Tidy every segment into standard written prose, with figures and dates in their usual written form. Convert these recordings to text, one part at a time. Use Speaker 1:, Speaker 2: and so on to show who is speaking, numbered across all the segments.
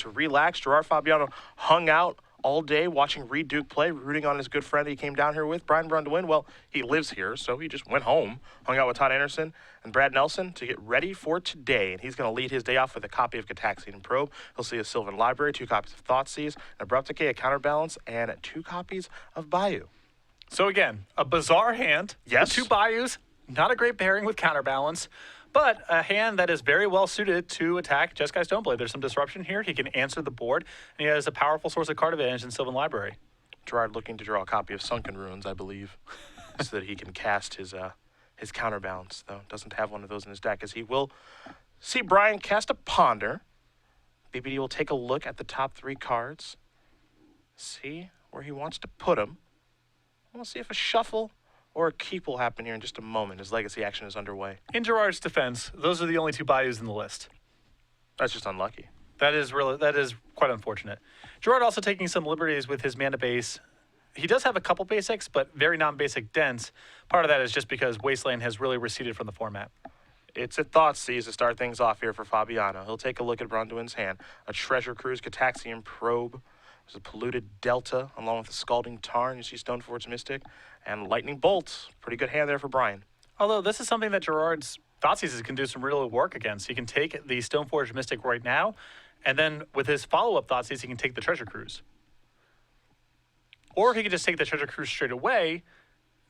Speaker 1: to relax. Gerard Fabiano hung out all day watching Reed Duke play, rooting on his good friend he came down here with, Braun-Duin. Well, he lives here, so he just went home, hung out with Todd Anderson and Brad Nelson to get ready for today. And he's going to lead his day off with a copy of Gataxian Probe. He'll see a Sylvan Library, 2 copies of Thoughtseize, an Abrupt Decay, a Counterbalance, and 2 copies of Bayou.
Speaker 2: So again, a bizarre hand.
Speaker 1: Yes.
Speaker 2: The 2 Bayous, not a great pairing with Counterbalance. But a hand that is very well suited to attack Jeskai Stoneblade. There's some disruption here. He can answer the board, and he has a powerful source of card advantage in Sylvan Library.
Speaker 1: Gerard looking to draw a copy of Sunken Ruins, I believe, so that he can cast his Counterbalance, though. Doesn't have one of those in his deck, as he will see Brian cast a Ponder. BBD will take a look at the top 3 cards, see where he wants to put them. We'll see if a shuffle or a keep will happen here in just a moment. His legacy action is underway.
Speaker 2: In Gerard's defense, those are the only 2 Bayous in the list.
Speaker 1: That's just unlucky.
Speaker 2: That is quite unfortunate. Gerard also taking some liberties with his mana base. He does have a couple basics, but very non-basic dense. Part of that is just because Wasteland has really receded from the format.
Speaker 1: It's a Thoughtseize to start things off here for Fabiano. He'll take a look at Braun-Duin's hand. A Treasure Cruise, Gataxian Probe. There's a Polluted Delta, along with a Scalding Tarn. You see Stoneforge Mystic. And Lightning Bolt. Pretty good hand there for Brian.
Speaker 2: Although this is something that Gerard's Thoughtseizes can do some real work against. He can take the Stoneforge Mystic right now, and then with his follow-up Thoughtseize, he can take the Treasure Cruise. Or he could just take the Treasure Cruise straight away,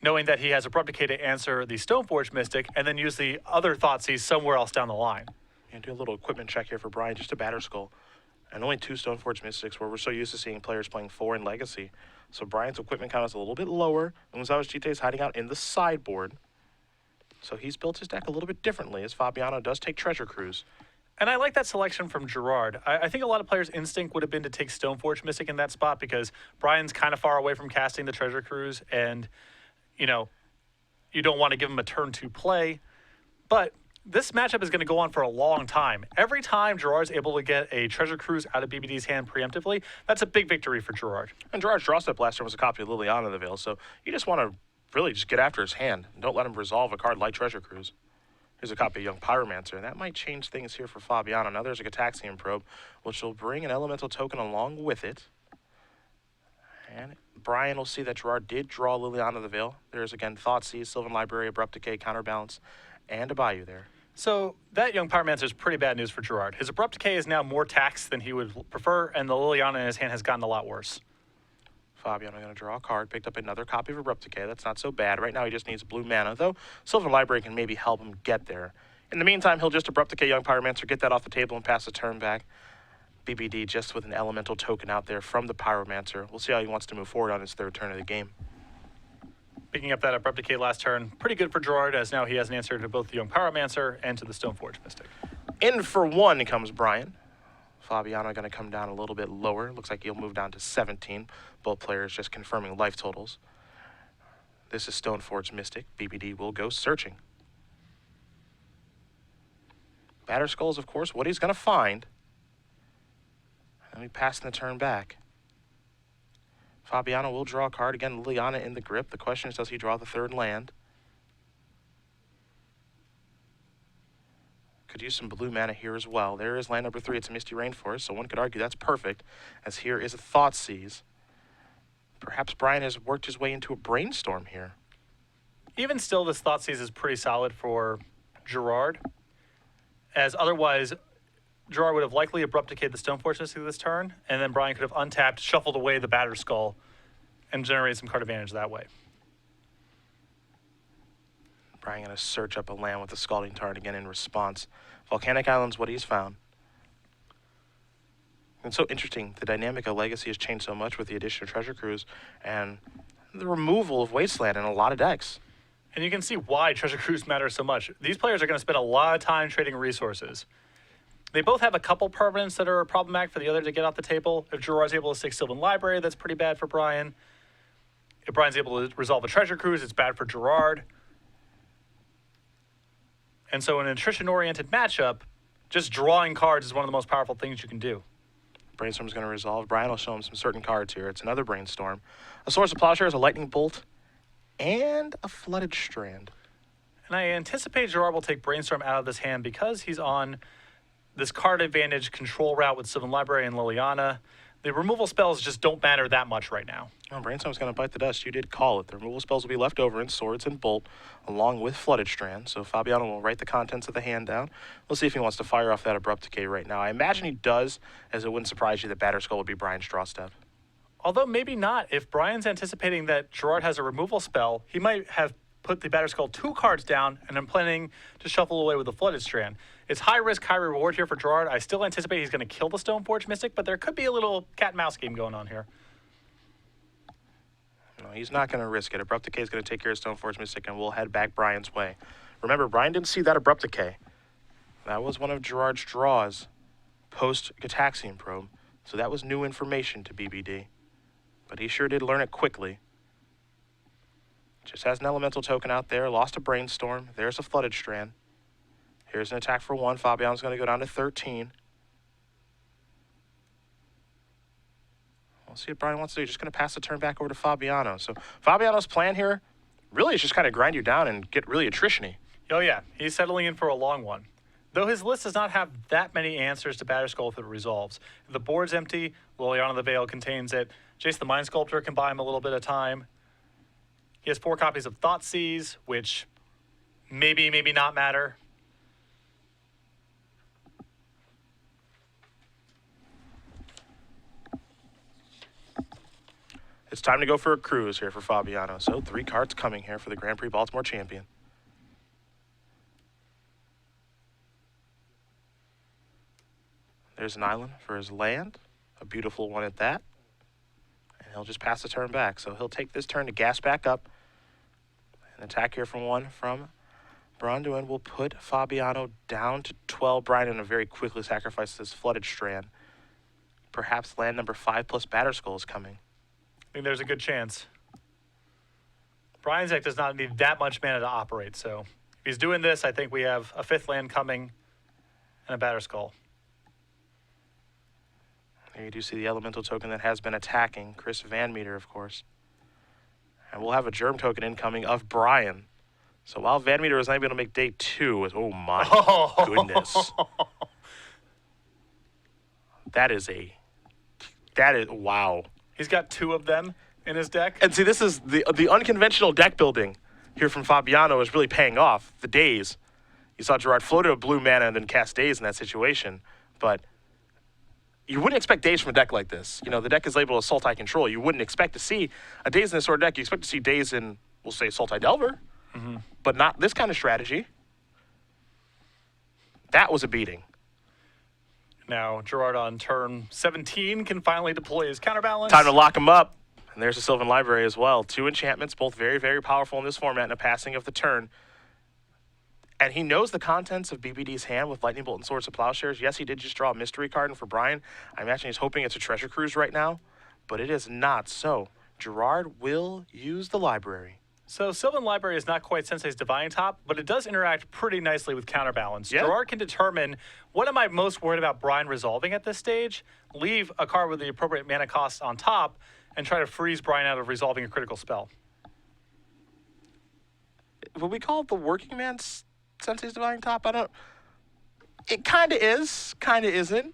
Speaker 2: knowing that he has Abrupt Decay to answer the Stoneforge Mystic, and then use the other Thoughtseize somewhere else down the line.
Speaker 1: And do a little equipment check here for Brian, just a Batterskull. And only 2 Stoneforge Mystics, where we're so used to seeing players playing 4 in Legacy. So Brian's equipment count is a little bit lower. Unzawa's Jite is hiding out in the sideboard. So he's built his deck a little bit differently, as Fabiano does take Treasure Cruise.
Speaker 2: And I like that selection from Gerard. I think a lot of players' instinct would have been to take Stoneforge Mystic in that spot because Brian's kind of far away from casting the Treasure Cruise, and, you know, you don't want to give him a turn to play. But this matchup is going to go on for a long time. Every time Gerard's able to get a Treasure Cruise out of BBD's hand preemptively, that's a big victory for Gerard.
Speaker 1: And Gerard's draw step last turn was a copy of Liliana of the Veil, so you just want to really just get after his hand. And don't let him resolve a card like Treasure Cruise. Here's a copy of Young Pyromancer, and that might change things here for Fabiano. Now there's a Gataxian Probe, which will bring an Elemental Token along with it. And Brian will see that Gerard did draw Liliana of the Veil. There's, again, Thoughtseize, Sylvan Library, Abrupt Decay, Counterbalance, and a Bayou there.
Speaker 2: So that Young Pyromancer is pretty bad news for Gerard. His Abrupt Decay is now more taxed than he would prefer, and the Liliana in his hand has gotten a lot worse.
Speaker 1: Fabiano going to draw a card, picked up another copy of Abrupt Decay. That's not so bad. Right now he just needs blue mana, though Sylvan Library can maybe help him get there. In the meantime, he'll just Abrupt Decay Young Pyromancer, get that off the table and pass the turn back. BBD just with an elemental token out there from the Pyromancer. We'll see how he wants to move forward on his 3rd turn of the game.
Speaker 2: Picking up that Abrupt Decay last turn, pretty good for Gerard, as now he has an answer to both the Young Pyromancer and to the Stoneforge Mystic.
Speaker 1: In for 1 comes Brian. Fabiano going to come down a little bit lower. Looks like he'll move down to 17. Both players just confirming life totals. This is Stoneforge Mystic. BBD will go searching. Batterskull is, of course, what he's going to find. And we pass the turn back. Fabiano will draw a card. Again, Liliana in the grip. The question is, does he draw the 3rd land? Could use some blue mana here as well. There is land number 3. It's a Misty Rainforest, so one could argue that's perfect, as here is a Thoughtseize. Perhaps Brian has worked his way into a Brainstorm here.
Speaker 2: Even still, this Thoughtseize is pretty solid for Gerard, as otherwise Gerard would have likely Abrupt Decayed the Stoneforge Mystic this turn, and then Brian could have untapped, shuffled away the Batterskull, and generated some card advantage that way.
Speaker 1: Brian going to search up a land with the Scalding Tarn again in response. Volcanic Island's what he's found. It's so interesting. The dynamic of Legacy has changed so much with the addition of Treasure Cruise and the removal of Wasteland in a lot of decks.
Speaker 2: And you can see why Treasure Cruise matters so much. These players are going to spend a lot of time trading resources. They both have a couple permanents that are problematic for the other to get off the table. If Gerard's able to stick Sylvan Library, that's pretty bad for Brian. If Brian's able to resolve a Treasure Cruise, it's bad for Gerard. And so in an attrition-oriented matchup, just drawing cards is one of the most powerful things you can do.
Speaker 1: Brainstorm's going to resolve. Brian will show him some certain cards here. It's another Brainstorm. A Source of Plowshares, a Lightning Bolt, and a Flooded Strand.
Speaker 2: And I anticipate Gerard will take Brainstorm out of this hand because he's on this card advantage control route with Sylvan Library and Liliana. The removal spells just don't matter that much right now.
Speaker 1: Oh, Brainstorm's going to bite the dust. You did call it. The removal spells will be left over in Swords and Bolt, along with Flooded Strand. So Fabiano will write the contents of the hand down. We'll see if he wants to fire off that Abrupt Decay right now. I imagine he does, as it wouldn't surprise you that Batterskull would be Brian's draw step.
Speaker 2: Although maybe not. If Brian's anticipating that Gerard has a removal spell, he might have put the Batterskull 2 cards down and I'm planning to shuffle away with the Flooded Strand. It's high risk, high reward here for Gerard. I still anticipate he's going to kill the Stoneforge Mystic, but there could be a little cat and mouse game going on here.
Speaker 1: No, he's not going to risk it. Abrupt Decay is going to take care of Stoneforge Mystic, and we'll head back Brian's way. Remember, Brian didn't see that Abrupt Decay. That was one of Gerard's draws post-Gataxian Probe, so that was new information to BBD. But he sure did learn it quickly. Just has an Elemental token out there, lost a Brainstorm. There's a Flooded Strand. Here's an attack for 1. Fabiano's going to go down to 13. We'll see what Brian wants to do. Just going to pass the turn back over to Fabiano. So Fabiano's plan here really is just kind of grind you down and get really attrition-y.
Speaker 2: Oh yeah, he's settling in for a long one. Though his list does not have that many answers to Batterskull if it resolves. If the board's empty, Liliana the Veil contains it. Jace the Mind Sculptor can buy him a little bit of time. He has 4 copies of Thoughtseize, which maybe not matter.
Speaker 1: It's time to go for a cruise here for Fabiano. So 3 cards coming here for the Grand Prix Baltimore champion. There's an island for his land, a beautiful one at that. And he'll just pass the turn back. So he'll take this turn to gas back up. An attack here from 1 from Braun-Duin will put Fabiano down to 12. Brian going to very quickly sacrifice this Flooded Strand. Perhaps land number 5 plus Batterskull is coming.
Speaker 2: I think there's a good chance. Brian's deck does not need that much mana to operate, so if he's doing this, I think we have a 5th land coming and a Batterskull.
Speaker 1: There you do see the Elemental token that has been attacking. Chris Van Meter, of course. And we'll have a Germ token incoming of Brian. So while Van Meter was not able to make day 2, oh my goodness. That is wow.
Speaker 2: He's got 2 of them in his deck.
Speaker 1: And see, this is the unconventional deck building here from Fabiano is really paying off. The days. You saw Gerard floated a blue mana and then cast days in that situation. But you wouldn't expect days from a deck like this. You know, the deck is labeled as Sultai Control. You wouldn't expect to see a days in this sort of deck. You expect to see days in, we'll say, Sultai Delver. Mm-hmm. But not this kind of strategy. That was a beating.
Speaker 2: Now, Gerard on turn 17 can finally deploy his counterbalance.
Speaker 1: Time to lock him up. And there's a Sylvan Library as well. 2 enchantments, both very, very powerful in this format, and a passing of the turn. And he knows the contents of BBD's hand with Lightning Bolt and Swords of Plowshares. Yes, he did just draw a mystery card, and for Brian, I imagine he's hoping it's a Treasure Cruise right now, but it is not. So Gerard will use the library.
Speaker 2: So Sylvan Library is not quite Sensei's Divine Top, but it does interact pretty nicely with Counterbalance.
Speaker 1: Yeah.
Speaker 2: Gerard can determine, what am I most worried about Brian resolving at this stage? Leave a card with the appropriate mana cost on top, and try to freeze Brian out of resolving a critical spell.
Speaker 1: Would we call it the working man's Sensei's Divine Top? I don't... It kind of is, kind of isn't.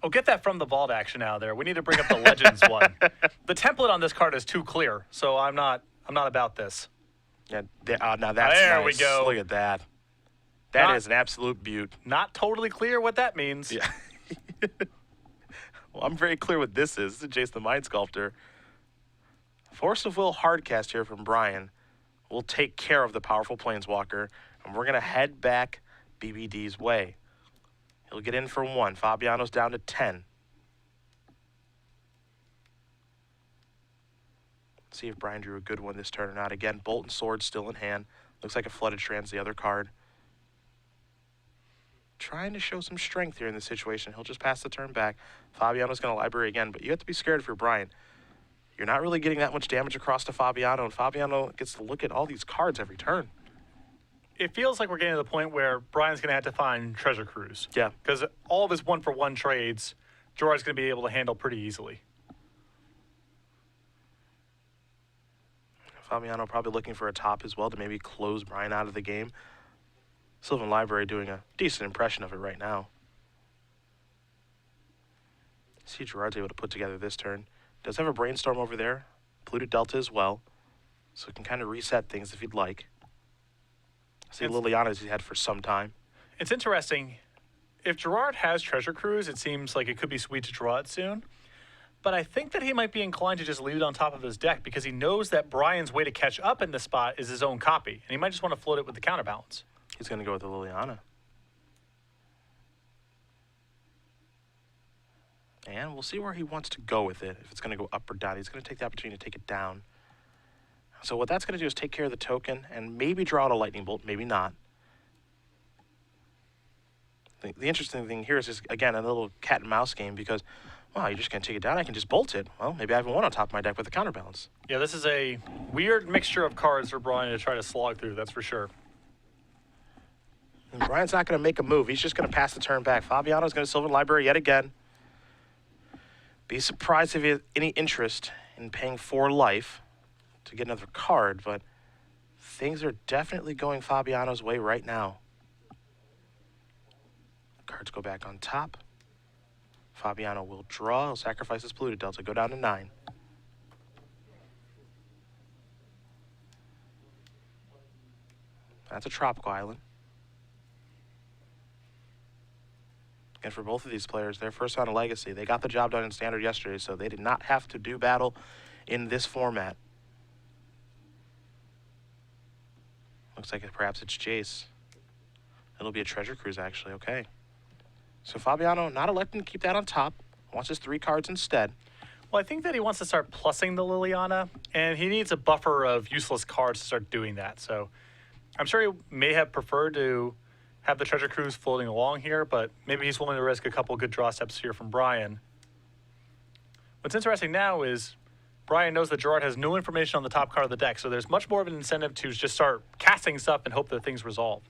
Speaker 2: Oh, get that from the vault action out of there. We need to bring up the Legends one. The template on this card is too clear, so I'm not about this.
Speaker 1: Yeah, now that's
Speaker 2: there
Speaker 1: nice.
Speaker 2: we go.
Speaker 1: Look at that. That is an absolute beaut.
Speaker 2: Not totally clear what that means.
Speaker 1: Yeah. Well, I'm very clear what this is. This is Jace the Mind Sculptor. Force of Will hardcast here from Brian will take care of the powerful Planeswalker, and we're going to head back BBD's way. He'll get in for 1. Fabiano's down to 10. Let's see if Brian drew a good one this turn or not. Again, Bolt and Sword still in hand. Looks like a Flooded Strand's the other card. Trying to show some strength here in this situation. He'll just pass the turn back. Fabiano's going to library again, but you have to be scared if you're Brian. You're not really getting that much damage across to Fabiano, and Fabiano gets to look at all these cards every turn.
Speaker 2: It feels like we're getting to the point where Brian's going to have to find Treasure Cruise.
Speaker 1: Yeah.
Speaker 2: Because all of his one-for-one trades, Gerard's going to be able to handle pretty easily.
Speaker 1: Fabiano probably looking for a top as well to maybe close Brian out of the game. Sylvan Library doing a decent impression of it right now. See, Gerard's able to put together this turn. Does have a Brainstorm over there. Polluted Delta as well. So it can kind of reset things if you'd like. See, Liliana's he's had for some time.
Speaker 2: It's interesting. If Gerard has Treasure Cruise, it seems like it could be sweet to draw it soon. But I think that he might be inclined to just leave it on top of his deck because he knows that Brian's way to catch up in this spot is his own copy. And he might just want to float it with the counterbalance.
Speaker 1: He's going to go with the Liliana. And we'll see where he wants to go with it. If it's going to go up or down, he's going to take the opportunity to take it down. So what that's going to do is take care of the token and maybe draw out a lightning bolt, maybe not. The interesting thing here is just, again, a little cat and mouse game because, wow, you're just going to take it down. I can just bolt it. Well, maybe I have one on top of my deck with a counterbalance.
Speaker 2: Yeah, this is a weird mixture of cards for Brian to try to slog through, that's for sure.
Speaker 1: And Brian's not going to make a move. He's just going to pass the turn back. Fabiano's going to Sylvan Library yet again. Be surprised if he has any interest in paying 4 life to get another card, but things are definitely going Fabiano's way right now. Cards go back on top. Fabiano will draw. He'll sacrifice his Polluted Delta, go down to 9. That's a tropical island. And for both of these players, their first on a legacy. They got the job done in Standard yesterday, so they did not have to do battle in this format. Looks like perhaps it's Jace. It'll be a Treasure Cruise, actually. Okay. So Fabiano not electing to keep that on top. Wants his 3 cards instead.
Speaker 2: Well, I think that he wants to start plussing the Liliana, and he needs a buffer of useless cards to start doing that. So I'm sure he may have preferred to have the Treasure Cruise floating along here, but maybe he's willing to risk a couple good draw steps here from Brian. What's interesting now is Brian knows that Gerard has no information on the top card of the deck, so there's much more of an incentive to just start casting stuff and hope that things resolve.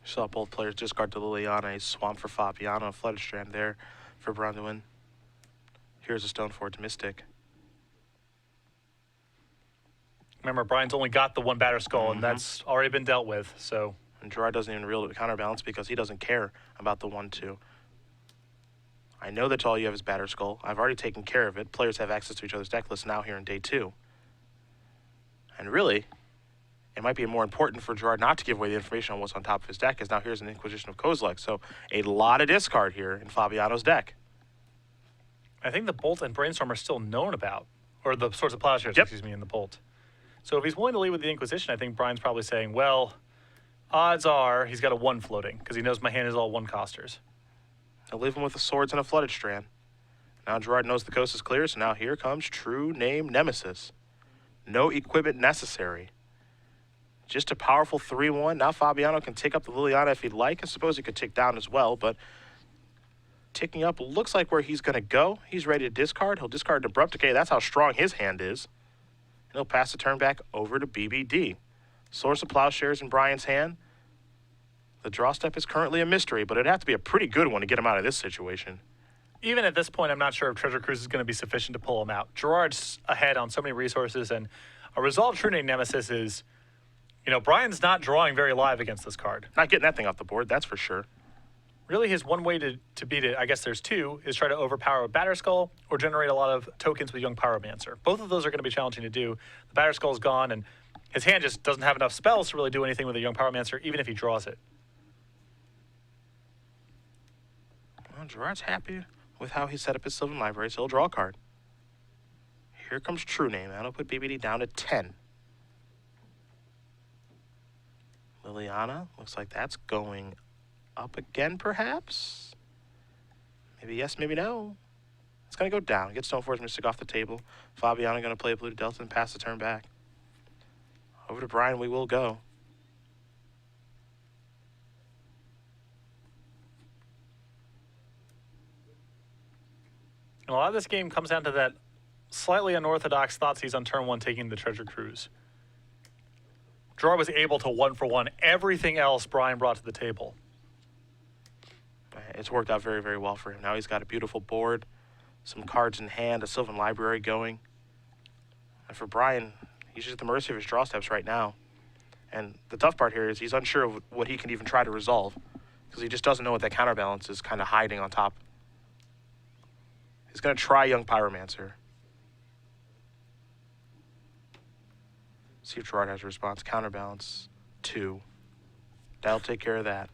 Speaker 1: Saw both players discard the Liliana, a Swamp for Fabiano, a Flooded Strand there for Braun-Duin. Here's a Stoneforge Mystic.
Speaker 2: Remember, Brian's only got the 1 Batter Skull, and that's already been dealt with, so...
Speaker 1: And Gerard doesn't even reel it with counterbalance because he doesn't care about the 1-2. I know that all you have is Batter Skull. I've already taken care of it. Players have access to each other's deck lists now here in day 2. And really, it might be more important for Gerard not to give away the information on what's on top of his deck, as now here's an Inquisition of Kozilek. So a lot of discard here in Fabiano's deck.
Speaker 2: I think the Bolt and Brainstorm are still known about, or the Swords of Plowshares, excuse me, in the Bolt. So if he's willing to lead with the Inquisition, I think Brian's probably saying, well, odds are he's got a 1 floating, because he knows my hand is all 1-costers.
Speaker 1: He'll leave him with the Swords and a Flooded Strand. Now Gerard knows the coast is clear, so now here comes True Name Nemesis. No equipment necessary. Just a powerful 3-1. Now Fabiano can tick up the Liliana if he'd like. I suppose he could tick down as well, but ticking up looks like where he's going to go. He's ready to discard. He'll discard Abrupt Decay. That's how strong his hand is. And he'll pass the turn back over to BBD. Source of Plowshares in Brian's hand. The draw step is currently a mystery, but it'd have to be a pretty good one to get him out of this situation.
Speaker 2: Even at this point, I'm not sure if Treasure Cruise is going to be sufficient to pull him out. Gerard's ahead on so many resources, and a Resolved True Name Nemesis is, you know, Brian's not drawing very live against this card.
Speaker 1: Not getting that thing off the board, that's for sure.
Speaker 2: Really, his one way to beat it, I guess there's 2, is try to overpower a Batter Skull or generate a lot of tokens with Young Pyromancer. Both of those are going to be challenging to do. The Batter Skull's gone, and his hand just doesn't have enough spells to really do anything with a Young Pyromancer, even if he draws it.
Speaker 1: Well, Gerard's happy with how he set up his Sylvan Library, so he'll draw a card. Here comes True Name. That'll put BBD down to 10. Liliana, looks like that's going up again, perhaps? Maybe yes, maybe no. It's going to go down. Get Stoneforge Mystic off the table. Fabiano going to play a Polluted Delta and pass the turn back. Over to Brian we will go.
Speaker 2: And a lot of this game comes down to that slightly unorthodox Thoughtseize on turn 1 taking the Treasure Cruise. Gerard was able to 1-for-1 everything else Brian brought to the table.
Speaker 1: It's worked out very, very well for him. Now he's got a beautiful board, some cards in hand, a Sylvan Library going. And for Brian, he's just at the mercy of his draw steps right now. And the tough part here is he's unsure of what he can even try to resolve because he just doesn't know what that counterbalance is kind of hiding on top. He's going to try Young Pyromancer. See if Gerard has a response. Counterbalance, 2. That'll take care of that.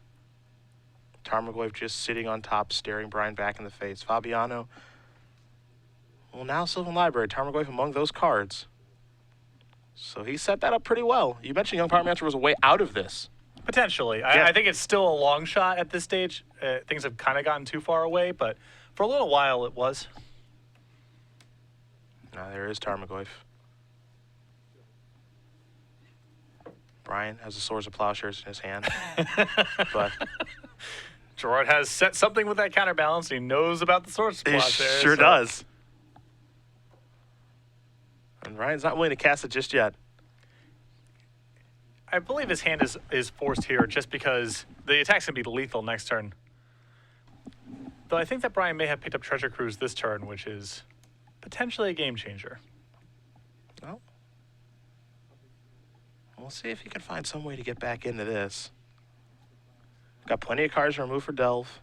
Speaker 1: Tarmogoyf just sitting on top, staring Brian back in the face. Fabiano, well, now Sylvan Library. Tarmogoyf among those cards. So he set that up pretty well. You mentioned Young Pyromancer was a way out of this.
Speaker 2: Potentially.
Speaker 1: Yeah.
Speaker 2: I think it's still a long shot at this stage. Things have kind of gotten too far away, but for a little while it was.
Speaker 1: Now there is Tarmogoyf. Brian has the Swords of Plowshares in his hand. But
Speaker 2: Gerard has set something with that counterbalance. He knows about the Swords of
Speaker 1: he
Speaker 2: Plowshares.
Speaker 1: sure does. And Ryan's not willing to cast it just yet.
Speaker 2: I believe his hand is forced here just because the attack's going to be lethal next turn. Though I think that Brian may have picked up Treasure Cruise this turn, which is potentially a game changer.
Speaker 1: Well, we'll see if he can find some way to get back into this. Got plenty of cards to remove for Delve.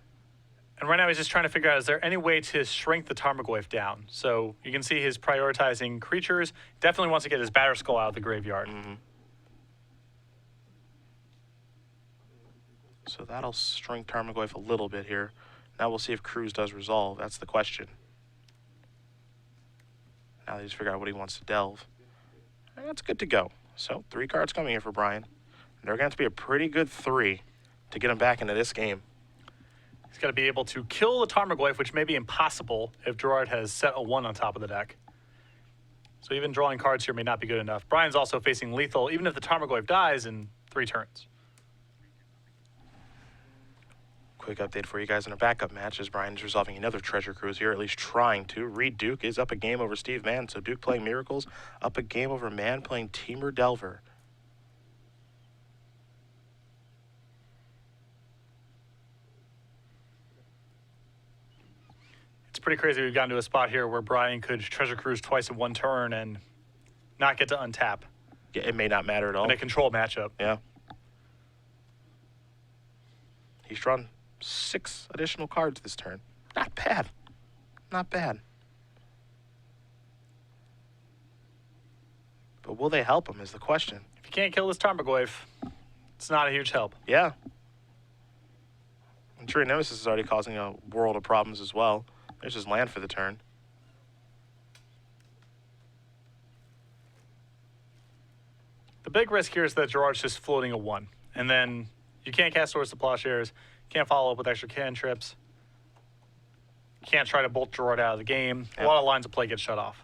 Speaker 2: And right now he's just trying to figure out, is there any way to shrink the Tarmogoyf down? So you can see he's prioritizing creatures. Definitely wants to get his Batterskull out of the graveyard.
Speaker 1: Mm-hmm. So that'll shrink Tarmogoyf a little bit here. Now we'll see if Cruise does resolve. That's the question. Now they just figure out what he wants to delve. And that's good to go. So 3 cards coming here for Brian. They're going to have to be a pretty good 3 to get him back into this game.
Speaker 2: He's got to be able to kill the Tarmogoyf, which may be impossible if Gerard has set a 1 on top of the deck. So even drawing cards here may not be good enough. Brian's also facing lethal, even if the Tarmogoyf dies in 3 turns.
Speaker 1: Quick update for you guys in a backup match as Brian's resolving another Treasure Cruise here, at least trying to. Reed Duke is up a game over Steve Mann, so Duke playing Miracles, up a game over Mann playing Teamer Delver.
Speaker 2: It's pretty crazy we've gotten to a spot here where Brian could Treasure Cruise twice in 1 turn and not get to untap
Speaker 1: Yeah, it may not matter at all.
Speaker 2: in a control matchup.
Speaker 1: Yeah. He's drawn 6 additional cards this turn. Not bad. Not bad. But will they help him is the question.
Speaker 2: If you can't kill this Tarmogoyf, it's not a huge help.
Speaker 1: Yeah. And True Nemesis is already causing a world of problems as well. There's his land for the turn.
Speaker 2: The big risk here is that Gerard's just floating a 1. And then you can't cast Swords to Plowshares, can't follow up with extra cantrips. You can't try to bolt Gerard out of the game.
Speaker 1: Yep.
Speaker 2: A lot of lines of play get shut off.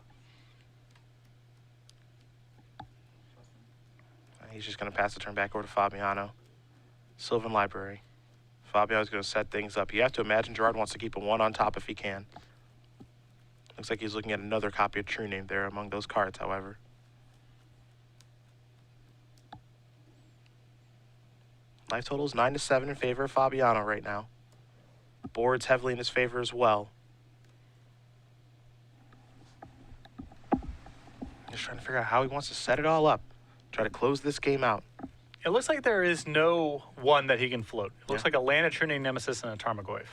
Speaker 1: He's just going to pass the turn back over to Fabiano. Sylvan Library. Fabiano's going to set things up. You have to imagine Gerard wants to keep a 1 on top if he can. Looks like he's looking at another copy of True Name there among those cards, however. Life total is 9-7 in favor of Fabiano right now. Board's heavily in his favor as well. Just trying to figure out how he wants to set it all up. Try to close this game out.
Speaker 2: It looks like there is no 1 that he can float. It looks
Speaker 1: Yeah.
Speaker 2: like a land, a True Name Nemesis, and a Tarmogoyf.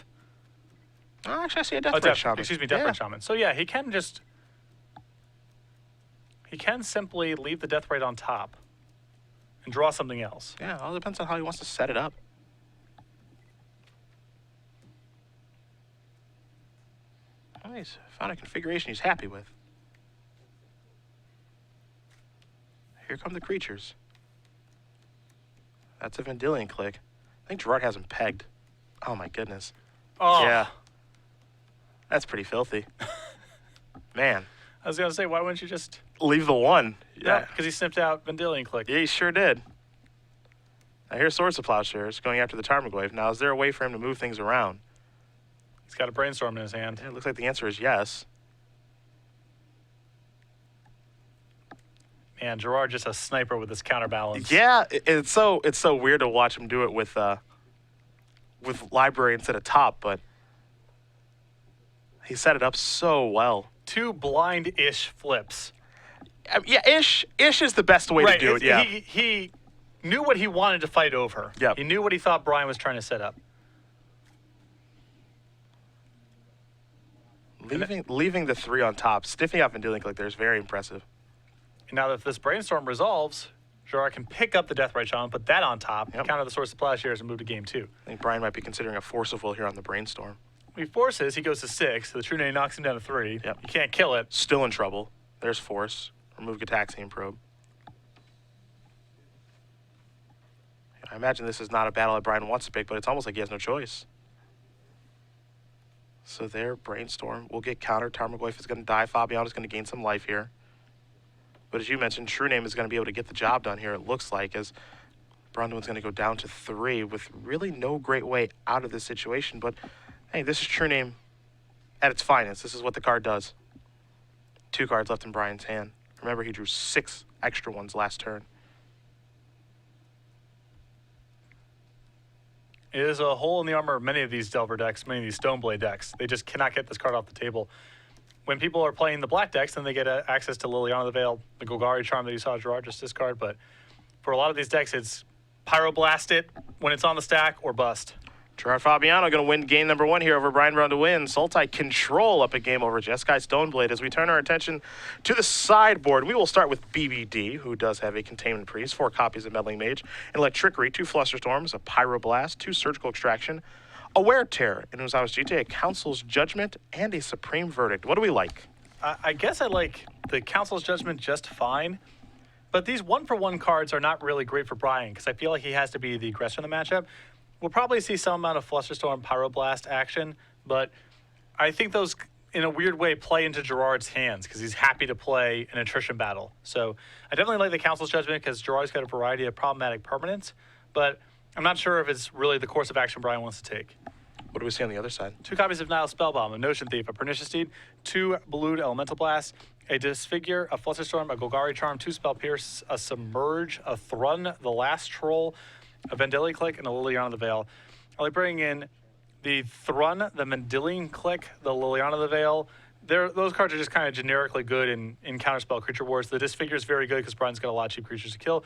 Speaker 1: Oh, actually, I see a Death Shaman.
Speaker 2: Excuse me, Death Shaman. So yeah, he can simply leave the Death on top and draw something else.
Speaker 1: Yeah, it all depends on how he wants to set it up. Oh, he's found a configuration he's happy with. Here come the creatures. That's a Vendilion click. I think Gerard has him pegged. Oh my goodness.
Speaker 2: Oh,
Speaker 1: Yeah. That's pretty filthy. Man.
Speaker 2: I was gonna say, why wouldn't you just?
Speaker 1: Leave the 1.
Speaker 2: Yeah, because he snipped out Vendilion Click.
Speaker 1: Yeah, he sure did. Now here's Swords of Plowshares going after the Tarmogoyf. Now, is there a way for him to move things around?
Speaker 2: He's got a brainstorm in his hand.
Speaker 1: It looks like the answer is yes.
Speaker 2: Man, Gerard just a sniper with his counterbalance.
Speaker 1: Yeah, it's so weird to watch him do it with Library instead of top, but he set it up so well.
Speaker 2: 2 blind-ish flips.
Speaker 1: Yeah, ish is the best way to do it. Yeah,
Speaker 2: He knew what he wanted to fight over.
Speaker 1: Yep.
Speaker 2: He knew what he thought Brian was trying to set up.
Speaker 1: Leaving the 3 on top, stiffing up and dealing click there is very impressive.
Speaker 2: Now, if this Brainstorm resolves, Gerard can pick up the Deathbright Shaman, put that on top, counter the Source of Plowshares, and move to game 2.
Speaker 1: I think Brian might be considering a Force of Will here on the Brainstorm.
Speaker 2: When he forces, he goes to 6. So the True Name knocks him down to 3.
Speaker 1: Yep.
Speaker 2: You can't kill it.
Speaker 1: Still in trouble. There's Force. Remove Gataxian Probe. I imagine this is not a battle that Brian wants to pick, but it's almost like he has no choice. So there, Brainstorm will get countered. Tarmogoyf is going to die. Fabiano is going to gain some life here. But as you mentioned, True Name is going to be able to get the job done here, it looks like, as Braun-Duin's going to go down to 3 with really no great way out of this situation. But, hey, this is True Name at its finest. This is what the card does. 2 cards left in Brian's hand. Remember, he drew 6 extra ones last turn.
Speaker 2: It is a hole in the armor of many of these Delver decks, many of these Stoneblade decks. They just cannot get this card off the table. When people are playing the black decks, then they get access to Liliana the Veil, the Golgari Charm that you saw Gerard just discard. But for a lot of these decks, it's Pyroblast it when it's on the stack or bust.
Speaker 1: Gerard Fabiano going to win game number 1 here over Brian Braun-Duin. Sultai Control up a game over Jeskai Stoneblade. As we turn our attention to the sideboard, we will start with BBD, who does have a Containment Priest, 4 copies of Meddling Mage, an Electrickery, 2 Flusterstorms, a Pyroblast, 2 Surgical Extraction, a Wear Tear, and Uzawa's GT, a Council's Judgment, and a Supreme Verdict. What do we like?
Speaker 2: I guess I like the Council's Judgment just fine. But these 1-for-1 cards are not really great for Brian, because I feel like he has to be the aggressor in the matchup. We'll probably see some amount of Flusterstorm Pyroblast action, but I think those, in a weird way, play into Gerard's hands because he's happy to play an attrition battle. So I definitely like the Council's Judgment because Gerard's got a variety of problematic permanents, but I'm not sure if it's really the course of action Brian wants to take.
Speaker 1: What do we see on the other side?
Speaker 2: 2 copies of Nile Spellbomb, a Notion Thief, a Pernicious Deed, 2 Blued Elemental Blast, a Disfigure, a Flusterstorm, a Golgari Charm, 2 Spell Pierce, a Submerge, a Thrun, the Last Troll, a Vendilion Click, and a Liliana the Veil. I like bringing in the Thrun, the Vendilion Click, the Liliana the Veil. Those cards are just kind of generically good in Counterspell Creature Wars. The Disfigure is very good because Brian's got a lot of cheap creatures to kill.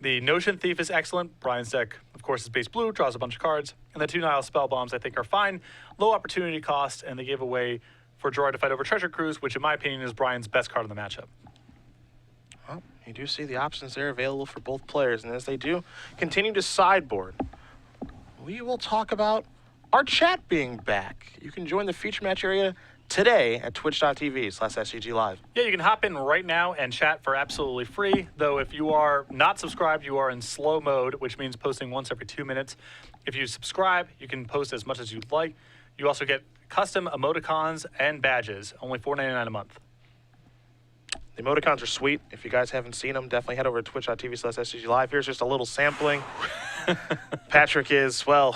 Speaker 2: The Notion Thief is excellent. Brian's deck, of course, is base blue, draws a bunch of cards. And the 2 Nile Spellbombs, I think, are fine. Low opportunity cost, and they give a way for Gerard to fight over Treasure Cruise, which, in my opinion, is Brian's best card in the matchup.
Speaker 1: Well, you do see the options there available for both players. And as they do continue to sideboard, we will talk about our chat being back. You can join the feature match area today at twitch.tv/SCG Live.
Speaker 2: Yeah, you can hop in right now and chat for absolutely free, though if you are not subscribed, you are in slow mode, which means posting once every 2 minutes. If you subscribe, you can post as much as you'd like. You also get custom emoticons and badges, only $4.99 a month.
Speaker 1: The emoticons are sweet. If you guys haven't seen them, definitely head over to twitch.tv/SCG Live. Here's just a little sampling. Patrick is what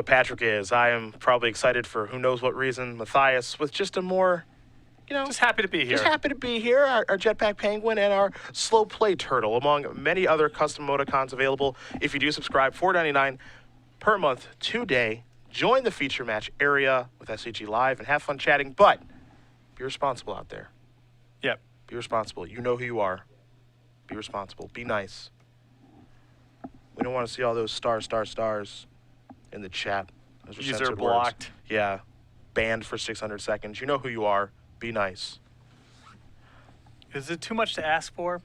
Speaker 1: Patrick is. I am probably excited for who knows what reason. Matthias with just a more,
Speaker 2: Just happy to be here.
Speaker 1: Just happy to be here. Our Jetpack Penguin and our Slow Play Turtle, among many other custom emoticons available. If you do subscribe, $4.99 per month today. Join the feature match area with SCG Live and have fun chatting, but be responsible out there.
Speaker 2: Yep.
Speaker 1: Be responsible. You know who you are. Be responsible. Be nice. We don't want to see all those stars in the chat. Those are
Speaker 2: User
Speaker 1: censored
Speaker 2: blocked.
Speaker 1: words. Yeah. Banned for 600 seconds. You know who you are. Be nice.
Speaker 2: Is it too much to ask for?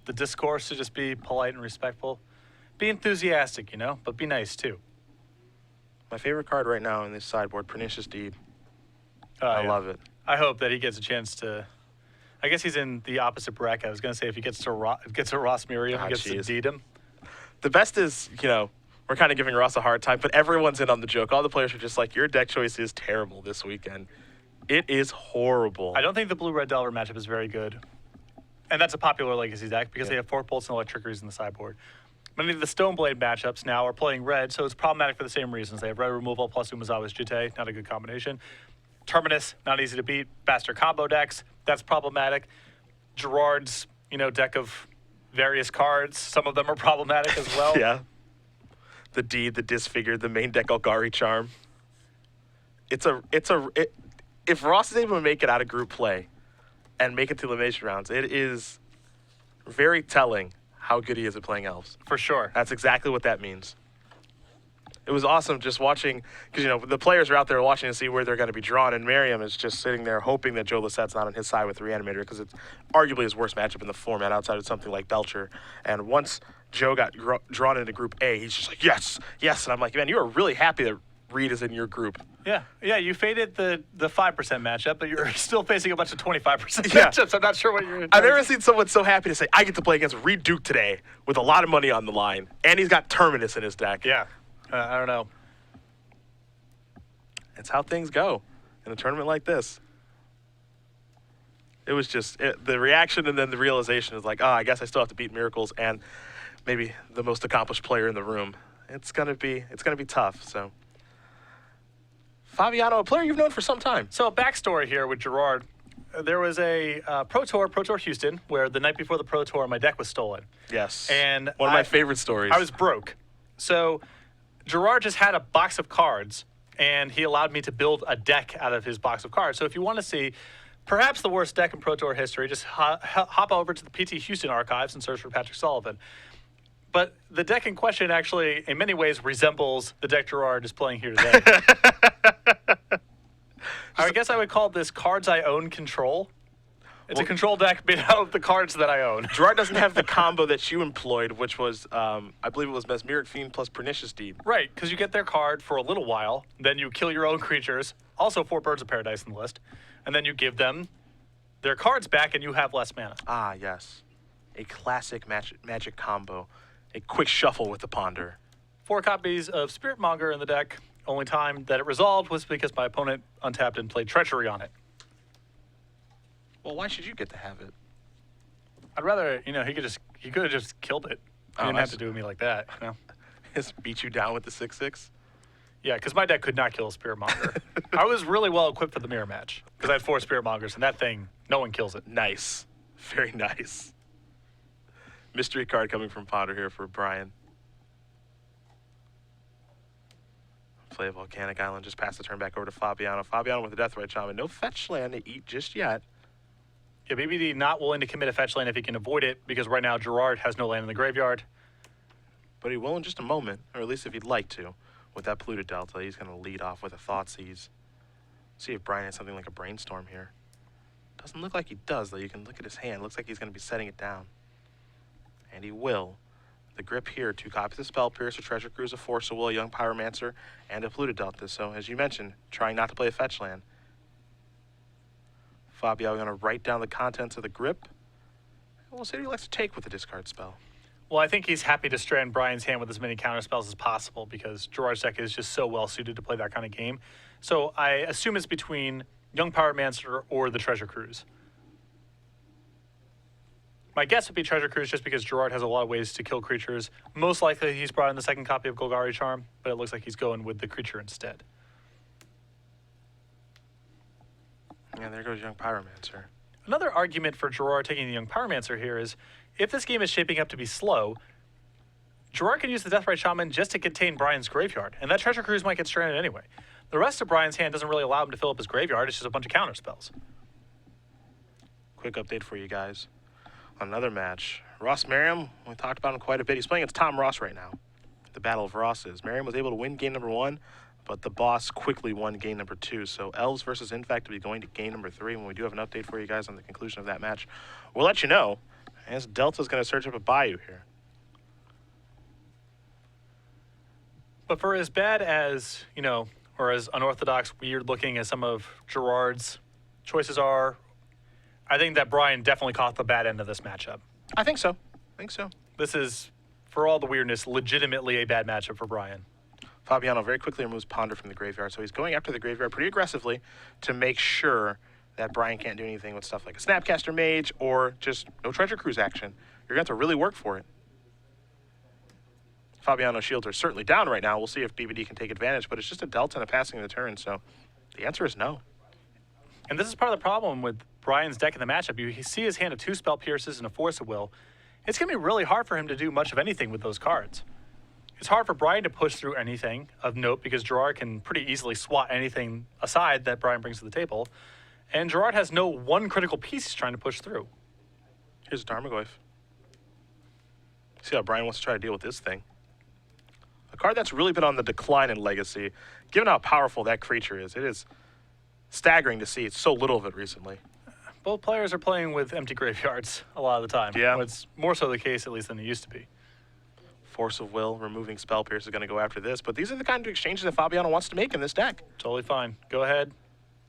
Speaker 2: The discourse to just be polite and respectful? Be enthusiastic, but be nice too.
Speaker 1: My favorite card right now in this sideboard, Pernicious Deed. I love it.
Speaker 2: I hope that he gets a chance to. I guess he's in the opposite bracket. I was going to say if he gets to Ross Miriam, he gets to Deed him.
Speaker 1: The best is, we're kind of giving Ross a hard time, but everyone's in on the joke. All the players are just like, your deck choice is terrible this weekend. It is horrible.
Speaker 2: I don't think the Blue-Red Delver matchup is very good. And that's a popular Legacy deck because they have Fork Bolts and Electrickeries in the sideboard. Many of the Stoneblade matchups now are playing red, so it's problematic for the same reasons. They have red removal plus Umezawa's Jitte, not a good combination. Terminus, not easy to beat. Bastard combo decks, that's problematic. Gerard's, deck of various cards, some of them are problematic as well.
Speaker 1: Yeah. The Deed, the Disfigured, the main deck Golgari Charm. If Ross is able to make it out of group play and make it to elimination rounds, it is very telling how good he is at playing elves.
Speaker 2: For sure.
Speaker 1: That's exactly what that means. It was awesome just watching, because, the players are out there watching to see where they're going to be drawn, and Merriam is just sitting there hoping that Joe Lissette's not on his side with the Reanimator, because it's arguably his worst matchup in the format outside of something like Belcher. And once Joe got drawn into Group A, he's just like, yes, yes. And I'm like, man, you are really happy that Reed is in your group.
Speaker 2: Yeah, you faded the 5% matchup, but you're still facing a bunch of 25%
Speaker 1: Yeah.
Speaker 2: matchups. I'm not sure what you're
Speaker 1: I've never seen someone so happy to say, I get to play against Reed Duke today with a lot of money on the line, and he's got Terminus in his deck.
Speaker 2: Yeah, I don't know.
Speaker 1: It's how things go in a tournament like this. It was just the reaction, and then the realization is like, I guess I still have to beat Miracles and maybe the most accomplished player in the room. It's gonna be tough. So, Fabiano, a player you've known for some time.
Speaker 2: So a backstory here with Gerard. There was a Pro Tour Houston, where the night before the Pro Tour, my deck was stolen.
Speaker 1: Yes.
Speaker 2: And
Speaker 1: one of my favorite stories.
Speaker 2: I was broke. So Gerard just had a box of cards, and he allowed me to build a deck out of his box of cards. So if you want to see perhaps the worst deck in Pro Tour history, just hop over to the PT Houston archives and search for Patrick Sullivan. But the deck in question actually, in many ways, resembles the deck Gerard is playing here today. I guess I would call this Cards I Own Control. It's a control deck made out of the cards that I own.
Speaker 1: Gerard doesn't have the combo that you employed, which was, I believe it was Mesmeric Fiend plus Pernicious Deed.
Speaker 2: Right, because you get their card for a little while, then you kill your own creatures, also 4 Birds of Paradise in the list, and then you give them their cards back and you have less mana.
Speaker 1: Ah, yes. A classic magic combo. A quick shuffle with the Ponder.
Speaker 2: 4 copies of Spirit Monger in the deck. Only time that it resolved was because my opponent untapped and played Treachery on it.
Speaker 1: Well, why should you get to have it?
Speaker 2: I'd rather, he could have just killed it. He didn't have to do me like that,
Speaker 1: Just beat you down with the 6/6?
Speaker 2: Yeah, because my deck could not kill a Spirit Monger. I was really well equipped for the mirror match because I had 4 Spirit Mongers, and that thing, no one kills it.
Speaker 1: Nice. Very nice. Mystery card coming from Ponder here for Brian. Play a Volcanic Island. Just pass the turn back over to Fabiano. Fabiano with the Deathrite Shaman. No fetch land to eat just yet.
Speaker 2: Yeah, BBD not willing to commit a fetch land if he can avoid it, because right now Gerard has no land in the graveyard.
Speaker 1: But he will in just a moment, or at least if he'd like to. With that Polluted Delta, he's going to lead off with a Thoughtseize. See if Brian has something like a Brainstorm here. Doesn't look like he does, though. You can look at his hand. Looks like he's going to be setting it down. And he will. The grip here, 2 copies of Spell Pierce, a Treasure Cruise, a Force of Will, a Young Pyromancer, and a Polluted Delta. So, as you mentioned, trying not to play a fetch land. Fabio going to write down the contents of the grip. We'll see what he likes to take with the discard spell.
Speaker 2: Well, I think he's happy to strand Brian's hand with as many counter spells as possible, because Gerard's deck is just so well suited to play that kind of game. So I assume it's between Young Pyromancer or the Treasure Cruise. My guess would be Treasure Cruise, just because Gerard has a lot of ways to kill creatures. Most likely he's brought in the second copy of Golgari Charm, but it looks like he's going with the creature instead.
Speaker 1: And there goes Young Pyromancer.
Speaker 2: Another argument for Gerard taking the Young Pyromancer here is, if this game is shaping up to be slow, Gerard can use the Deathrite Shaman just to contain Brian's graveyard, and that Treasure Cruise might get stranded anyway. The rest of Brian's hand doesn't really allow him to fill up his graveyard. It's just a bunch of counter spells.
Speaker 1: Quick update for you guys. Another match. Ross Merriam, we talked about him quite a bit. He's playing against Tom Ross right now. The Battle of Rosses. Merriam was able to win game number 1, but the boss quickly won game number 2. So Elves versus Infect will be going to game number 3. When we do have an update for you guys on the conclusion of that match, we'll let you know, as Delta's going to search up a Bayou here.
Speaker 2: But for as bad as, or as unorthodox, weird looking as some of Gerard's choices are, I think that Brian definitely caught the bad end of this matchup.
Speaker 1: I think so.
Speaker 2: This is, for all the weirdness, legitimately a bad matchup for Brian.
Speaker 1: Fabiano very quickly removes Ponder from the graveyard, so he's going after the graveyard pretty aggressively to make sure that Brian can't do anything with stuff like a Snapcaster Mage or just no Treasure Cruise action. You're going to have to really work for it. Fabiano's shields are certainly down right now. We'll see if BBD can take advantage, but it's just a Delta and a passing of the turn, so the answer is no.
Speaker 2: And this is part of the problem with Brian's deck in the matchup. You see his hand of 2 Spell Pierces and a Force of Will. It's going to be really hard for him to do much of anything with those cards. It's hard for Brian to push through anything of note, because Gerard can pretty easily swat anything aside that Brian brings to the table. And Gerard has no one critical piece he's trying to push through.
Speaker 1: Here's a Tarmogoyf. See how Brian wants to try to deal with this thing. A card that's really been on the decline in Legacy. Given how powerful that creature is, it is staggering to see so little of it recently.
Speaker 2: Both players are playing with empty graveyards a lot of the time.
Speaker 1: Yeah.
Speaker 2: It's more so the case, at least, than it used to be.
Speaker 1: Force of Will, removing Spell Pierce is going to go after this, but these are the kind of exchanges that Fabiano wants to make in this deck.
Speaker 2: Totally fine. Go ahead.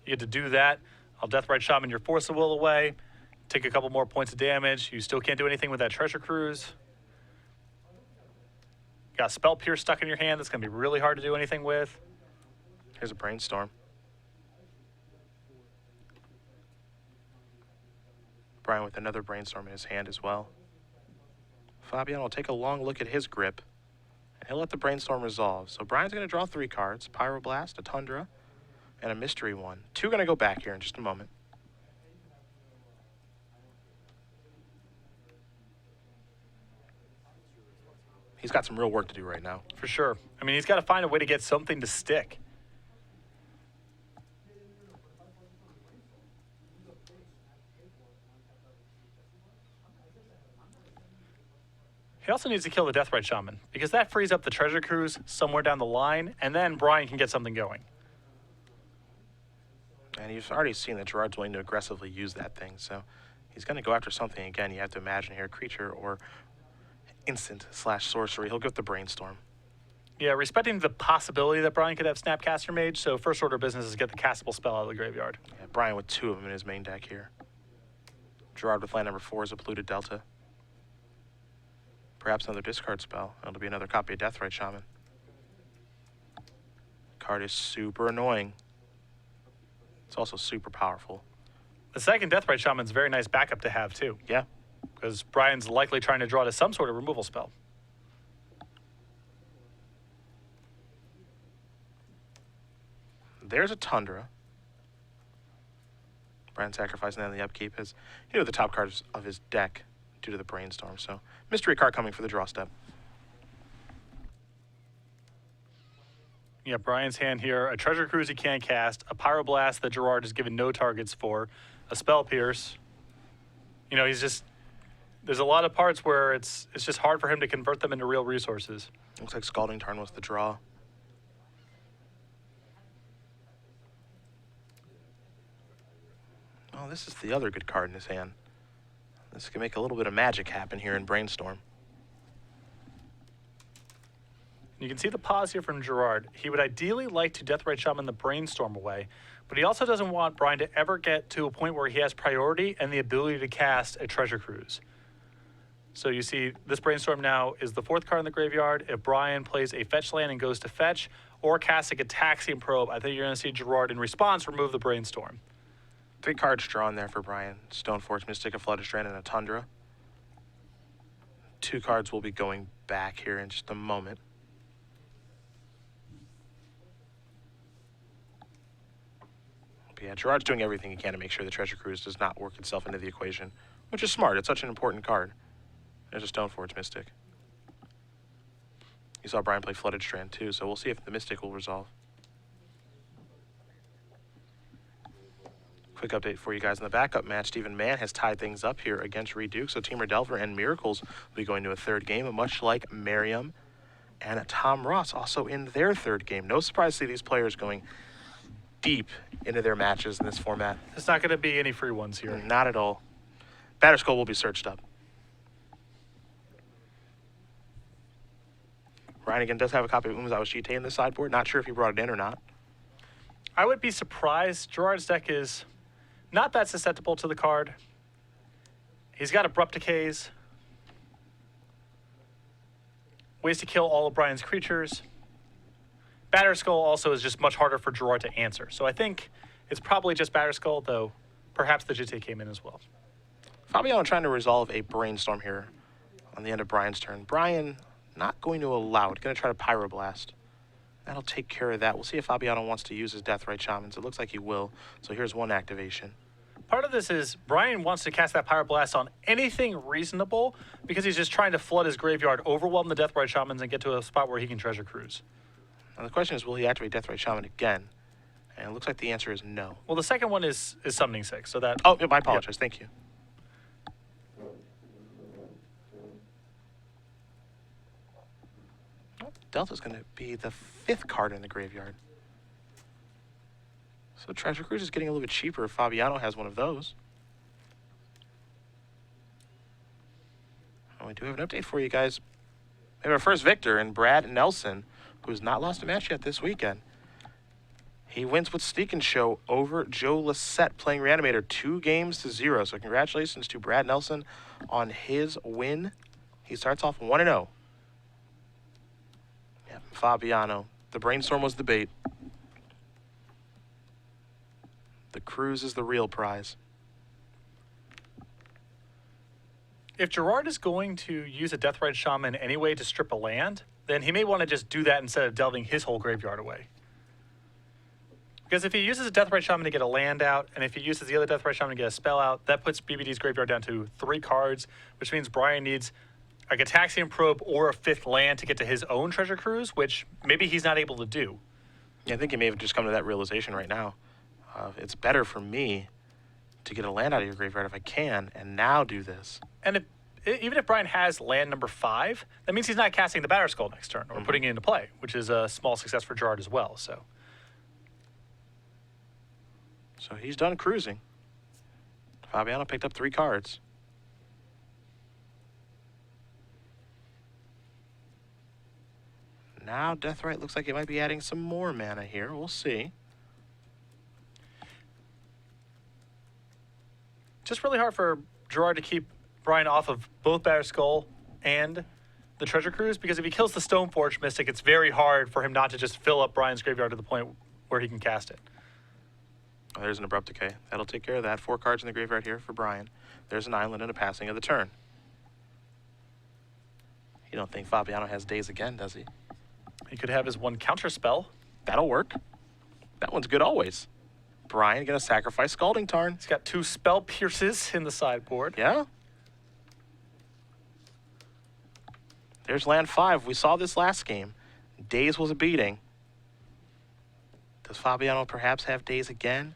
Speaker 2: You get to do that. I'll Deathrite Shaman your Force of Will away. Take a couple more points of damage. You still can't do anything with that Treasure Cruise. Got Spell Pierce stuck in your hand that's going to be really hard to do anything with.
Speaker 1: Here's a Brainstorm. Brian with another Brainstorm in his hand as well. Fabiano will take a long look at his grip, and he'll let the Brainstorm resolve. So Brian's going to draw 3 cards, Pyroblast, a Tundra, and a Mystery one. 2 going to go back here in just a moment. He's got some real work to do right now.
Speaker 2: For sure. I mean, he's got to find a way to get something to stick. He also needs to kill the Deathrite Shaman, because that frees up the Treasure Cruise somewhere down the line, and then Brian can get something going.
Speaker 1: And you've already seen that Gerard's willing to aggressively use that thing, so he's going to go after something. Again, you have to imagine here, creature or instant/sorcery. He'll go with the Brainstorm.
Speaker 2: Yeah, respecting the possibility that Brian could have Snapcaster Mage, so first order of business is get the castable spell out of the graveyard.
Speaker 1: Yeah, Brian with 2 of them in his main deck here. Gerard with land number 4 is a Polluted Delta. Perhaps another discard spell. It'll be another copy of Deathrite Shaman. Card is super annoying. It's also super powerful.
Speaker 2: The second Deathrite Shaman's a very nice backup to have, too.
Speaker 1: Yeah.
Speaker 2: Because Brian's likely trying to draw to some sort of removal spell.
Speaker 1: There's a Tundra. Brian sacrificing that in the upkeep as he knew the top cards of his deck due to the Brainstorm. So mystery card coming for the draw step.
Speaker 2: Yeah, Brian's hand here, a Treasure Cruise he can't cast, a Pyroblast that Gerard is given no targets for, a Spell Pierce. You know, he's just, there's a lot of parts where it's just hard for him to convert them into real resources.
Speaker 1: Looks like Scalding Tarn was the draw. Oh, this is the other good card in his hand. This can make a little bit of magic happen here in Brainstorm.
Speaker 2: You can see the pause here from Gerard. He would ideally like to Deathrite Shaman the Brainstorm away, but he also doesn't want Brian to ever get to a point where he has priority and the ability to cast a Treasure Cruise. So you see this Brainstorm now is the 4th card in the graveyard. If Brian plays a fetch land and goes to fetch or casts a Gataxian Probe, I think you're going to see Gerard in response remove the Brainstorm.
Speaker 1: 3 cards drawn there for Brian. Stoneforge, Mystic, a Flooded Strand, and a Tundra. 2 cards will be going back here in just a moment. But yeah, Gerard's doing everything he can to make sure the Treasure Cruise does not work itself into the equation, which is smart. It's such an important card. There's a Stoneforge Mystic. You saw Brian play Flooded Strand too, so we'll see if the Mystic will resolve. Quick update for you guys in the backup match. Stephen Mann has tied things up here against Reed Duke, so Team Redelver and Miracles will be going to a 3rd game, much like Miriam and Tom Ross also in their 3rd game. No surprise to see these players going deep into their matches in this format.
Speaker 2: There's not going to be any free ones here.
Speaker 1: Not at all. Batterskull will be searched up. Ryan again does have a copy of Umazawa Shite in the sideboard. Not sure if he brought it in or not.
Speaker 2: I would be surprised. Gerard's deck is not that susceptible to the card. He's got Abrupt Decays. Ways to kill all of Brian's creatures. Batterskull also is just much harder for Gerard to answer. So I think it's probably just Batterskull, though perhaps the Jite came in as well.
Speaker 1: Fabiano trying to resolve a Brainstorm here on the end of Brian's turn. Brian not going to allow it. Going to try to Pyroblast. That'll take care of that. We'll see if Fabiano wants to use his Deathrite Shamans. It looks like he will. So here's one activation.
Speaker 2: Part of this is Brian wants to cast that Pyroblast on anything reasonable because he's just trying to flood his graveyard, overwhelm the Deathrite Shamans, and get to a spot where he can Treasure Cruise.
Speaker 1: Now the question is, will he activate Deathrite Shaman again? And it looks like the answer is no.
Speaker 2: Well, the second one is Summoning 6, so that...
Speaker 1: Oh, I apologize. Yep. Thank you. Delta's going to be the 5th card in the graveyard. So Treasure Cruise is getting a little bit cheaper if Fabiano has one of those. And we do have an update for you guys. We have our first victor in Brad Nelson, who has not lost a match yet this weekend. He wins with Sneak and Show over Joe Lissette playing Reanimator 2-0. So congratulations to Brad Nelson on his win. He starts off 1-0. Yeah, Fabiano. The brainstorm was the bait. The cruise is the real prize.
Speaker 2: If Gerard is going to use a Deathrite Shaman anyway to strip a land, then he may want to just do that instead of delving his whole graveyard away. Because if he uses a Deathrite Shaman to get a land out, and if he uses the other Deathrite Shaman to get a spell out, that puts BBD's graveyard down to 3 cards, which means Brian needs a Gataxian Probe or a 5th land to get to his own Treasure Cruise, which maybe he's not able to do.
Speaker 1: Yeah, I think he may have just come to that realization right now. It's better for me to get a land out of your graveyard if I can, and now do this.
Speaker 2: And even if Brian has land number 5, that means he's not casting the Batterskull next turn or putting it into play, which is a small success for Gerard as well. So
Speaker 1: he's done cruising. Fabiano picked up 3 cards. Now Deathrite looks like it might be adding some more mana here. We'll see.
Speaker 2: Just really hard for Gerard to keep Brian off of both Batterskull and the Treasure Cruise, because if he kills the Stoneforge Mystic, it's very hard for him not to just fill up Brian's graveyard to the point where he can cast it.
Speaker 1: Oh, there's an Abrupt Decay. That'll take care of that. 4 cards in the graveyard here for Brian. There's an island and a passing of the turn. You don't think Fabiano has days again, does he?
Speaker 2: He could have his 1 counter spell.
Speaker 1: That'll work. That one's good always. Brian going to sacrifice Scalding Tarn.
Speaker 2: He's got 2 Spell Pierces in the sideboard.
Speaker 1: Yeah. There's land 5. We saw this last game. Days was a beating. Does Fabiano perhaps have days again?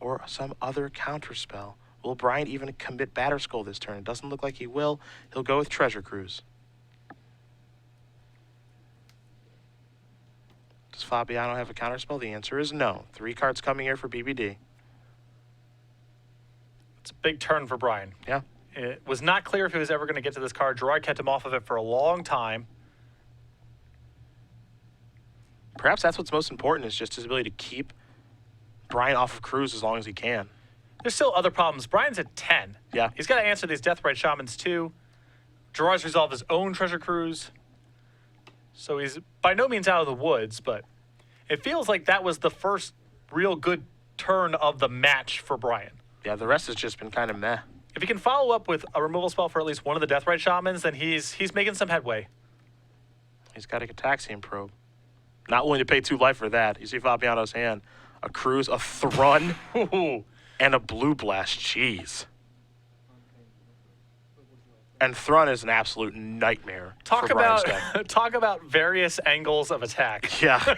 Speaker 1: Or some other counterspell? Will Brian even commit Batterskull this turn? It doesn't look like he will. He'll go with Treasure Cruise. Does Fabiano have a counterspell? The answer is no. 3 cards coming here for BBD.
Speaker 2: It's a big turn for Brian.
Speaker 1: Yeah.
Speaker 2: It was not clear if he was ever going to get to this card. Gerard kept him off of it for a long time.
Speaker 1: Perhaps that's what's most important, is just his ability to keep Brian off of Cruise as long as he can.
Speaker 2: There's still other problems. Brian's at 10.
Speaker 1: Yeah.
Speaker 2: He's got to answer these Deathrite Shamans too. Gerard's resolved his own Treasure Cruise. So he's by no means out of the woods, but it feels like that was the first real good turn of the match for Brian.
Speaker 1: Yeah, the rest has just been kind of meh.
Speaker 2: If he can follow up with a removal spell for at least one of the Deathrite Shamans, then he's making some headway.
Speaker 1: He's got a Gataxian Probe. Not willing to pay 2 life for that. You see Fabiano's hand. A Cruise, a Thrun, and a Blue Blast. Jeez. And Thrun is an absolute nightmare.
Speaker 2: Talk
Speaker 1: for Brian's deck.
Speaker 2: talk about various angles of attack.
Speaker 1: Yeah.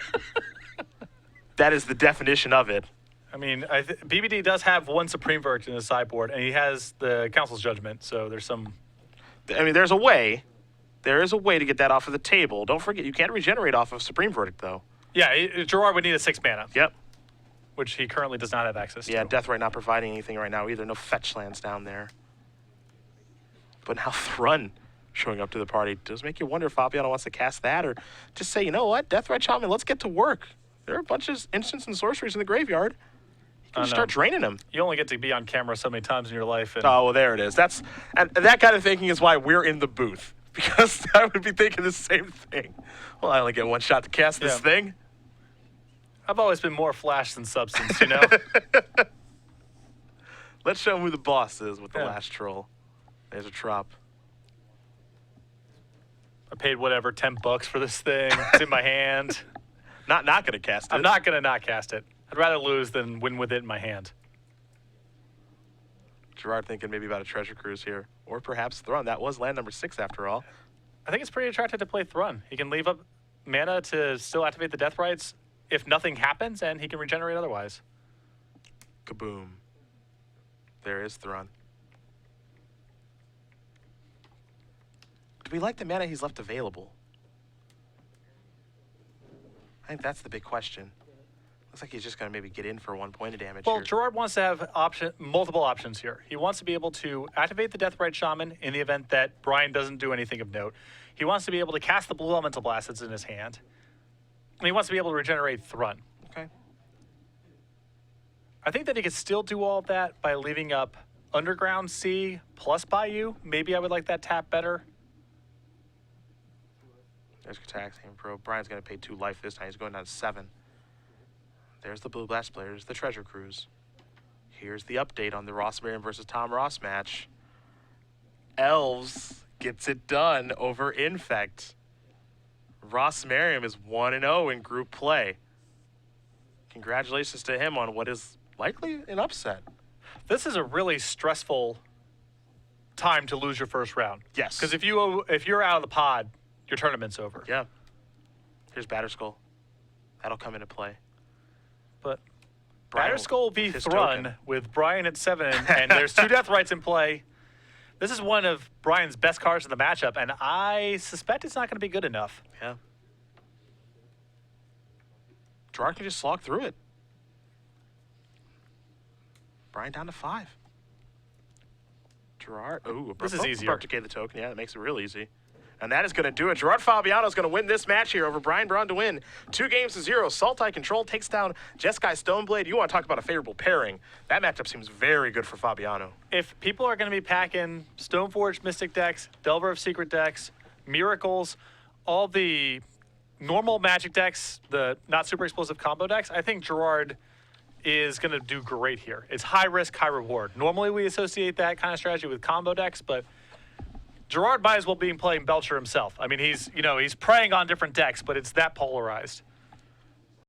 Speaker 1: That is the definition of it.
Speaker 2: I mean, BBD does have 1 Supreme Verdict in his sideboard, and he has the Council's Judgment, so there's some...
Speaker 1: I mean, there's a way. There is a way to get that off of the table. Don't forget, you can't regenerate off of Supreme Verdict, though.
Speaker 2: Yeah, Gerard would need a 6 mana.
Speaker 1: Yep.
Speaker 2: Which he currently does not have access to.
Speaker 1: Yeah, Deathrite not providing anything right now either. No fetch lands down there. But now Thrun showing up to the party does make you wonder if Fabiano wants to cast that, or just say, you know what, Deathrite Shaman, let's get to work. There are a bunch of instants and sorceries in the graveyard. You can start draining them.
Speaker 2: You only get to be on camera so many times in your life. And
Speaker 1: oh, well, there it is. And that kind of thinking is why we're in the booth. Because I would be thinking the same thing. Well, I only get 1 shot to cast this thing.
Speaker 2: I've always been more flash than substance, you know?
Speaker 1: Let's show him who the boss is with the last troll. There's a trop.
Speaker 2: I paid whatever, $10 for this thing. It's in my hand.
Speaker 1: Not going to cast it.
Speaker 2: I'm not going to not cast it. I'd rather lose than win with it in my hand.
Speaker 1: Gerard thinking maybe about a Treasure Cruise here. Or perhaps Thrun. That was land number 6 after all.
Speaker 2: I think it's pretty attractive to play Thrun. He can leave up mana to still activate the Death Rites if nothing happens, and he can regenerate otherwise.
Speaker 1: Kaboom. There is Thrun. Do we like the mana he's left available? I think that's the big question. Looks like he's just going to maybe get in for 1 point of damage
Speaker 2: Well,
Speaker 1: here.
Speaker 2: Gerard wants to have multiple options here. He wants to be able to activate the Deathrite Shaman in the event that Brian doesn't do anything of note. He wants to be able to cast the Blue Elemental Blast that's in his hand. And he wants to be able to regenerate Thrun.
Speaker 1: Okay.
Speaker 2: I think that he could still do all of that by leaving up Underground Sea plus Bayou. Maybe I would like that tap better.
Speaker 1: There's Cataxian Probe. Brian's going to pay 2 life this time. He's going down to 7. There's the Blue Blast players, the Treasure Cruise. Here's the update on the Ross Merriam versus Tom Ross match. Elves gets it done over Infect. Ross Merriam is 1-0 in group play. Congratulations to him on what is likely an upset.
Speaker 2: This is a really stressful time to lose your first round.
Speaker 1: Yes.
Speaker 2: Because if you're out of the pod, your tournament's over.
Speaker 1: Yeah. Here's Batterskull. That'll come into play.
Speaker 2: But
Speaker 1: Brian
Speaker 2: Batterskull v.
Speaker 1: with his
Speaker 2: Thrun
Speaker 1: token.
Speaker 2: with Brian at 7, and there's 2 Deathrights in play. This is one of Brian's best cards in the matchup, and I suspect it's not going to be good enough.
Speaker 1: Yeah. Gerard can just slog through it. Brian down to 5. Gerard. Ooh,
Speaker 2: This is easier.
Speaker 1: Abrupt decay the token. Yeah, that makes it real easy. And that is going to do it. Gerard Fabiano is going to win this match here over Brian Braun-Duin. 2-0. Sultai Control takes down Jeskai Stoneblade. You want to talk about a favorable pairing. That matchup seems very good for Fabiano.
Speaker 2: If people are going to be packing Stoneforge Mystic decks, Delver of Secret decks, Miracles, all the normal Magic decks, the not super explosive combo decks, I think Gerard is going to do great here. It's high risk, high reward. Normally we associate that kind of strategy with combo decks, but Gerard might as well be playing Belcher himself. I mean, he's preying on different decks, but it's that polarized.